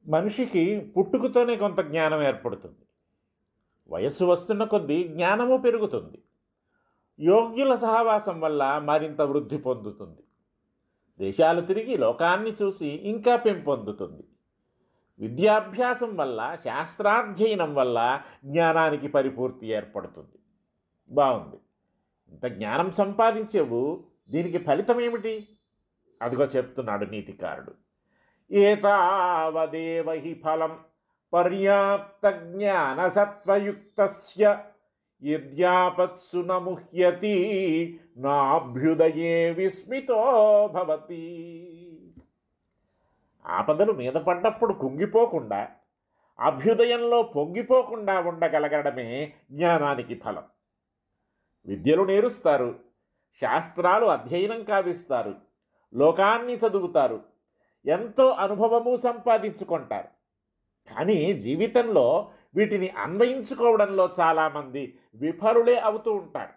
మనిషికి పుట్టుకతోనే కొంత జ్ఞానం ఏర్పడుతుంది. వయస్సు వస్తున్న కొద్దీ జ్ఞానము పెరుగుతుంది. యోగ్యుల సహవాసం వల్ల మరింత వృద్ధి పొందుతుంది. దేశాలు తిరిగి లోకాన్ని చూసి ఇంకా పెంపొందుతుంది. విద్యాభ్యాసం వల్ల, శాస్త్రాధ్యయనం వల్ల జ్ఞానానికి పరిపూర్తి ఏర్పడుతుంది. బాగుంది. ఇంత జ్ఞానం సంపాదించేవు, దీనికి ఫలితం ఏమిటి? అదిగో చెప్తున్నాడు నీతికారుడు. ఏతావదేవ హి ఫలం పర్యాప్త జ్ఞాన సత్వయుక్తస్య యద్యాపత్సు న ముహ్యతి నాభ్యుదయే విస్మితో భవతి. ఆపదలు మీద పడ్డప్పుడు కుంగిపోకుండా, అభ్యుదయంలో పొంగిపోకుండా ఉండగలగడమే జ్ఞానానికి ఫలం. విద్యలు నేరుస్తారు, శాస్త్రాలు అధ్యయనం కావిస్తారు, లోకాన్ని చదువుతారు, ఎంతో అనుభవము సంపాదించుకుంటారు. కానీ జీవితంలో వీటిని అన్వయించుకోవడంలో చాలామంది విఫలులే అవుతూ ఉంటారు.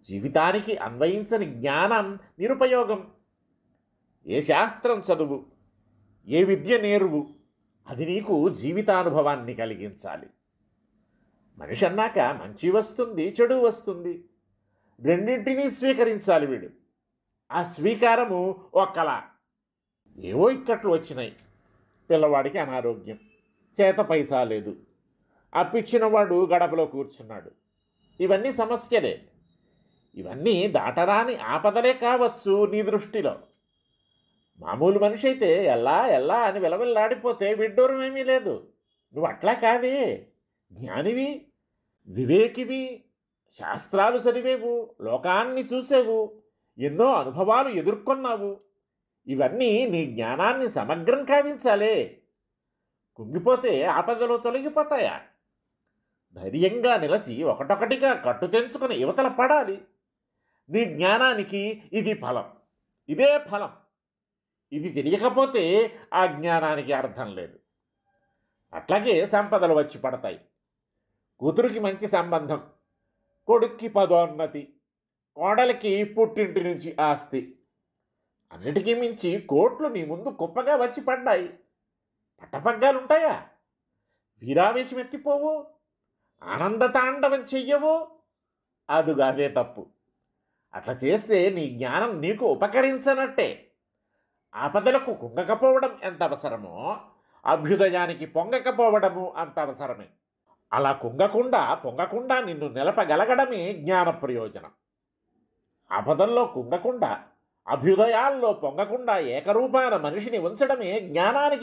జీవితానికి అన్వయించని జ్ఞానం నిరుపయోగం. ఏ శాస్త్రం చదువు, ఏ విద్య నేర్వు, అది నీకు జీవితానుభవాన్ని కలిగించాలి. మనిషి అన్నాక మంచి వస్తుంది, చెడు వస్తుంది, రెండింటినీ స్వీకరించాలి వీడు. ఆ స్వీకారము ఒక్కలా. ఏవో ఇక్కట్లు వచ్చినాయి, పిల్లవాడికి అనారోగ్యం, చేత పైసా లేదు, అప్పిచ్చినవాడు గడపలో కూర్చున్నాడు. ఇవన్నీ సమస్యలే. ఇవన్నీ దాటరాని ఆపదలే కావచ్చు నీ దృష్టిలో. మామూలు మనిషి అయితే ఎల్లా ఎల్లా అని విలవిల్లాడిపోతే విడ్డూరం ఏమీ లేదు. నువ్వు అట్లా కాదే. జ్ఞానివి, వివేకివి, శాస్త్రాలు చదివేవు, లోకాన్ని చూసేవు, ఎన్నో అనుభవాలు ఎదుర్కొన్నావు. ఇవన్నీ నీ జ్ఞానాన్ని సమగ్రం కావించాలే. కుంగిపోతే ఆపదలు తొలగిపోతాయా? ధైర్యంగా నిలచి ఒకటొకటిగా కట్టు తెంచుకొని యువతల పడాలి. నీ జ్ఞానానికి ఇది ఫలం, ఇదే ఫలం. ఇది తెలియకపోతే ఆ జ్ఞానానికి అర్థం లేదు. అట్లాగే సంపదలు వచ్చి పడతాయి. కూతురికి మంచి సంబంధం, కొడుక్కి పదోన్నతి, కోడలికి పుట్టింటి నుంచి ఆస్తి, అన్నిటికీ మించి కోట్లు నీ ముందు కుప్పగా వచ్చి పడ్డాయి. పట్టపగ్గాలుంటాయా? వీరావేశం ఎత్తిపోవు, ఆనందతాండవం చెయ్యవు. అదే తప్పు. అట్లా చేస్తే నీ జ్ఞానం నీకు ఉపకరించనట్టే. ఆపదలకు కుంగకపోవడం ఎంత అవసరమో, అభ్యుదయానికి పొంగకపోవడము అంత అవసరమే. అలా పొంగకుండా నిన్ను నిలపగలగడమే జ్ఞాన ప్రయోజనం. ఆపదల్లో కుంగకుండా, అభ్యుదయాల్లో పొంగకుండా ఏకరూపాన మనిషిని ఉంచడమే జ్ఞానానికి